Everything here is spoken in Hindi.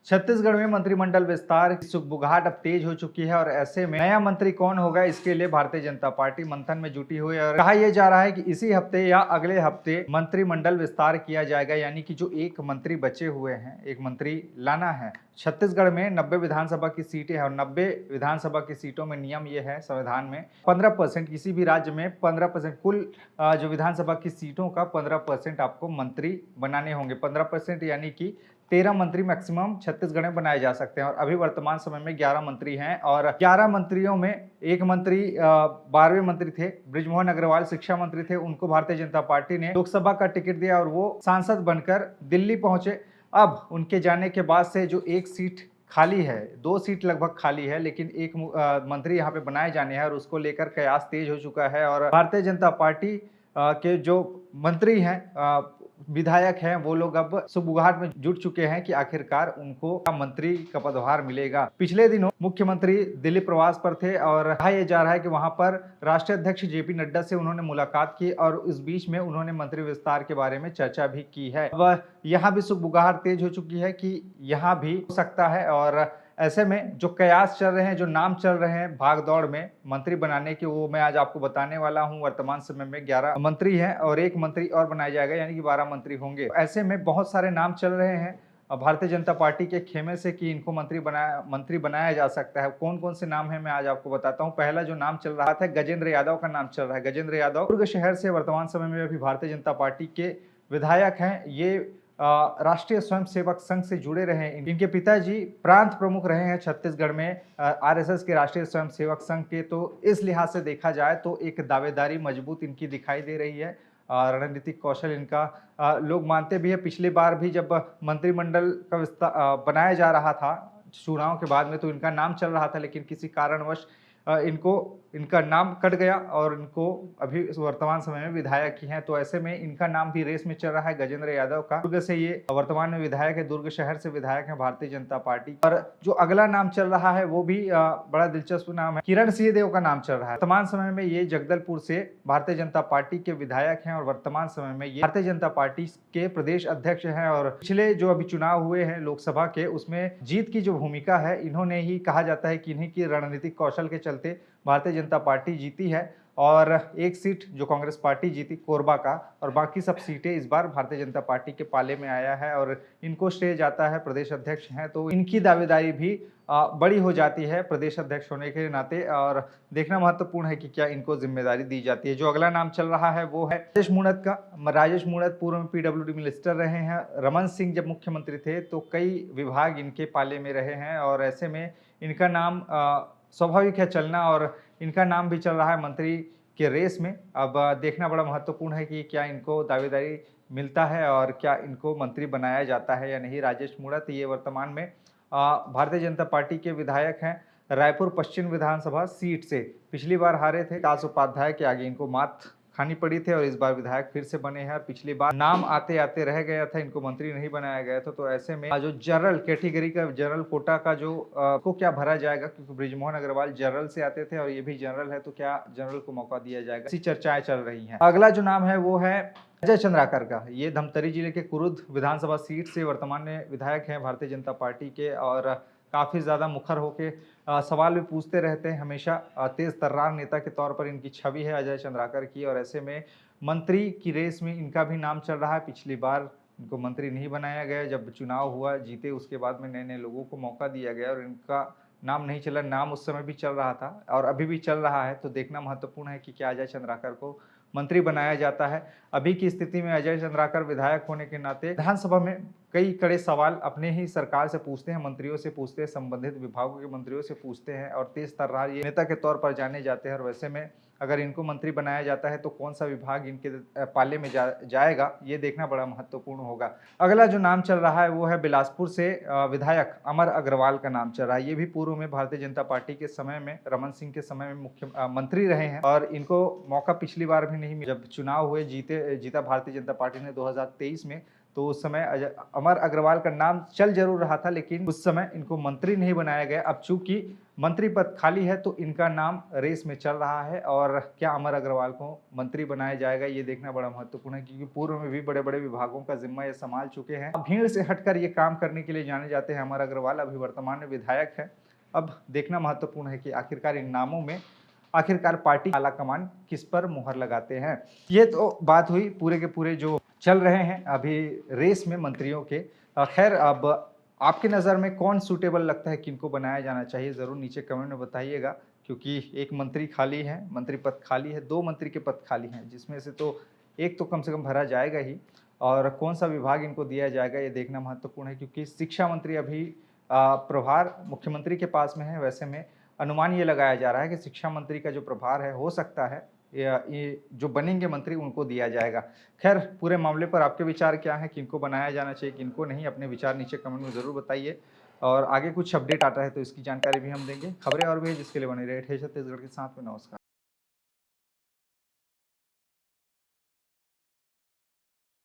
छत्तीसगढ़ में मंत्रिमंडल विस्तार की सुगबुगाहट अब तेज हो चुकी है और ऐसे में नया मंत्री कौन होगा, इसके लिए भारतीय जनता पार्टी मंथन में जुटी हुई है और कहा यह जा रहा है कि इसी हफ्ते या अगले हफ्ते मंत्रिमंडल विस्तार किया जाएगा। यानी कि जो एक मंत्री बचे हुए हैं, एक मंत्री लाना है। छत्तीसगढ़ में 90 विधानसभा की सीटें हैं और 90 विधानसभा की सीटों में नियम यह है संविधान में 15%, किसी भी राज्य में 15% कुल जो विधानसभा की सीटों का 15% आपको मंत्री बनाने होंगे। 15% यानी कि 13 मंत्री मैक्सिमम छत्तीसगढ़ में बनाए जा सकते हैं और अभी वर्तमान समय में 11 मंत्री हैं और 11 मंत्रियों में एक मंत्री 12वें मंत्री थे, बृजमोहन अग्रवाल शिक्षा मंत्री थे। उनको भारतीय जनता पार्टी ने लोकसभा का टिकट दिया और वो सांसद बनकर दिल्ली पहुंचे। अब उनके जाने के बाद से जो एक सीट खाली है, 2 सीट लगभग खाली है, लेकिन एक मंत्री यहाँ पे बनाए जाने हैं और उसको लेकर कयास तेज हो चुका है और भारतीय जनता पार्टी के जो मंत्री हैं, विधायक हैं, वो लोग अब सुगबुगाहट में जुट चुके हैं कि आखिरकार उनको मंत्री का पदभार मिलेगा। पिछले दिनों मुख्यमंत्री दिल्ली प्रवास पर थे और कहा यह जा रहा है कि वहां पर राष्ट्रीय अध्यक्ष जेपी नड्डा से उन्होंने मुलाकात की और इस बीच में उन्होंने मंत्री विस्तार के बारे में चर्चा भी की है। अब यहाँ भी सुगबुगाहट तेज हो चुकी है कि यहाँ भी हो सकता है और ऐसे में जो कयास चल रहे हैं, जो नाम चल रहे हैं भाग दौड़ में मंत्री बनाने के, वो मैं आज आपको बताने वाला हूं। वर्तमान समय में 11 मंत्री हैं और एक मंत्री और बनाया जाएगा, यानी कि 12 मंत्री होंगे। ऐसे में बहुत सारे नाम चल रहे हैं भारतीय जनता पार्टी के खेमे से कि इनको मंत्री बनाया जा सकता है। कौन कौन से नाम है मैं आज आपको बताता हूं। पहला जो नाम चल रहा था, गजेंद्र यादव का नाम चल रहा है। गजेंद्र यादव दुर्ग शहर से वर्तमान समय में अभी भारतीय जनता पार्टी के विधायक हैं। ये राष्ट्रीय स्वयंसेवक संघ से जुड़े रहे हैं। इनके पिताजी प्रांत प्रमुख रहे हैं छत्तीसगढ़ में आरएसएस के राष्ट्रीय स्वयंसेवक संघ के, तो इस लिहाज से देखा जाए तो एक दावेदारी मजबूत इनकी दिखाई दे रही है। रणनीतिक कौशल इनका लोग मानते भी है। पिछली बार भी जब मंत्रिमंडल का विस्तार बनाया जा रहा था चुनाव के बाद में, तो इनका नाम चल रहा था, लेकिन किसी कारणवश इनका नाम कट गया और इनको अभी वर्तमान समय में विधायक ही हैं। तो ऐसे में इनका नाम भी रेस में चल रहा है, गजेंद्र यादव का। दुर्ग से ये वर्तमान में विधायक है, दुर्ग शहर से विधायक है भारतीय जनता पार्टी। और जो अगला नाम चल रहा है वो भी बड़ा दिलचस्प नाम है, किरण सिंहदेव का नाम चल रहा है। वर्तमान समय में ये जगदलपुर से भारतीय जनता पार्टी के विधायक हैं और वर्तमान समय में ये भारतीय जनता पार्टी के प्रदेश अध्यक्ष हैं। और पिछले जो अभी चुनाव हुए हैं लोकसभा के, उसमें जीत की जो भूमिका है, इन्होंने ही कहा जाता है कि इन्हीं की रणनीतिक कौशल के चलते भारतीय जनता पार्टी जीती है और एक सीट जो कांग्रेस पार्टी जीती कोरबा का, और बाकी सब सीटें इस बार भारतीय जनता पार्टी के पाले में आया है और इनको श्रेय जाता है, प्रदेश अध्यक्ष हैं तो इनकी दावेदारी भी बड़ी हो जाती है प्रदेश अध्यक्ष होने के नाते। और देखना महत्वपूर्ण है कि क्या इनको जिम्मेदारी दी जाती है। जो अगला नाम चल रहा है वो है राजेश मूणत का। राजेश मूणत पूर्व में पीडब्ल्यूडी मिनिस्टर रहे हैं। रमन सिंह जब मुख्यमंत्री थे तो कई विभाग इनके पाले में रहे हैं और ऐसे में इनका नाम स्वाभाविक है चलना और इनका नाम भी चल रहा है मंत्री के रेस में। अब देखना बड़ा महत्वपूर्ण है कि क्या इनको दावेदारी मिलता है और क्या इनको मंत्री बनाया जाता है या नहीं। राजेश मूणत ये वर्तमान में भारतीय जनता पार्टी के विधायक हैं। रायपुर पश्चिम विधानसभा सीट से पिछली बार हारे थे, विकास उपाध्याय के आगे इनको मात खानी पड़ी थी और इस बार विधायक फिर से बने हैं। पिछली बार नाम आते आते रह गया था, इनको मंत्री नहीं बनाया गया था। तो ऐसे में जो जनरल कैटेगरी का, जनरल कोटा का जो को क्या भरा जाएगा, क्योंकि बृजमोहन अग्रवाल जनरल से आते थे और ये भी जनरल है, तो क्या जनरल को मौका दिया जाएगा, ऐसी चर्चाएं चल रही हैं। अगला जो नाम है वो है अजय चंद्राकर का। ये धमतरी जिले के कुरुद विधानसभा सीट से वर्तमान में विधायक हैं भारतीय जनता पार्टी के और काफ़ी ज़्यादा मुखर होके सवाल भी पूछते रहते हैं हमेशा। तेज तर्रार नेता के तौर पर इनकी छवि है अजय चंद्राकर की और ऐसे में मंत्री की रेस में इनका भी नाम चल रहा है। पिछली बार इनको मंत्री नहीं बनाया गया, जब चुनाव हुआ जीते उसके बाद में नए नए लोगों को मौका दिया गया और इनका नाम नहीं चला। नाम उस समय भी चल रहा था और अभी भी चल रहा है, तो देखना महत्वपूर्ण है कि क्या अजय चंद्राकर को मंत्री बनाया जाता है। अभी की स्थिति में अजय चंद्राकर विधायक होने के नाते विधानसभा में कई कड़े सवाल अपने ही सरकार से पूछते हैं, मंत्रियों से पूछते हैं, संबंधित विभागों के मंत्रियों से पूछते हैं और तेज तर्रार ये नेता के तौर पर जाने जाते हैं। और वैसे में अगर इनको मंत्री बनाया जाता है तो कौन सा विभाग इनके पाले में जाएगा, ये देखना बड़ा महत्वपूर्ण होगा। अगला जो नाम चल रहा है वो है बिलासपुर से विधायक अमर अग्रवाल का नाम चल रहा है। ये भी पूर्व में भारतीय जनता पार्टी के समय में, रमन सिंह के समय में मंत्री रहे हैं और इनको मौका पिछली बार भी नहीं मिला। जब चुनाव हुए जीता भारतीय जनता पार्टी ने 2023 में, तो उस समय अमर अग्रवाल का नाम चल जरूर रहा था, लेकिन उस समय इनको मंत्री नहीं बनाया गया। अब चूंकि मंत्री पद खाली है तो इनका नाम रेस में चल रहा है, और क्या अमर अग्रवाल को मंत्री बनाया जाएगा ये देखना बड़ा महत्वपूर्ण है, क्योंकि पूर्व में भी बड़े बड़े विभागों का जिम्मा ये संभाल चुके हैं। भीड़ से हटकर ये काम करने के लिए जाने जाते हैं अमर अग्रवाल, अभी वर्तमान में विधायक है। अब देखना महत्वपूर्ण है कि आखिरकार इन नामों में आखिरकार पार्टी आला कमान किस पर मुहर लगाते हैं। ये तो बात हुई पूरे के पूरे जो चल रहे हैं अभी रेस में मंत्रियों के। खैर, अब आपकी नज़र में कौन सूटेबल लगता है, किनको बनाया जाना चाहिए, ज़रूर नीचे कमेंट में बताइएगा। क्योंकि एक मंत्री खाली है, मंत्री पद खाली है, 2 मंत्री के पद खाली हैं, जिसमें से तो एक तो कम से कम भरा जाएगा ही, और कौन सा विभाग इनको दिया जाएगा ये देखना महत्वपूर्ण है। क्योंकि शिक्षा मंत्री अभी प्रभार मुख्यमंत्री के पास में है। वैसे में अनुमान ये लगाया जा रहा है कि शिक्षा मंत्री का जो प्रभार है, हो सकता है ये जो बनेंगे मंत्री उनको दिया जाएगा। खैर, पूरे मामले पर आपके विचार क्या हैं, किनको बनाया जाना चाहिए, किनको नहीं, अपने विचार नीचे कमेंट में ज़रूर बताइए। और आगे कुछ अपडेट आता है तो इसकी जानकारी भी हम देंगे। खबरें और भी है जिसके लिए बने रहे थे छत्तीसगढ़ के साथ में। नमस्कार।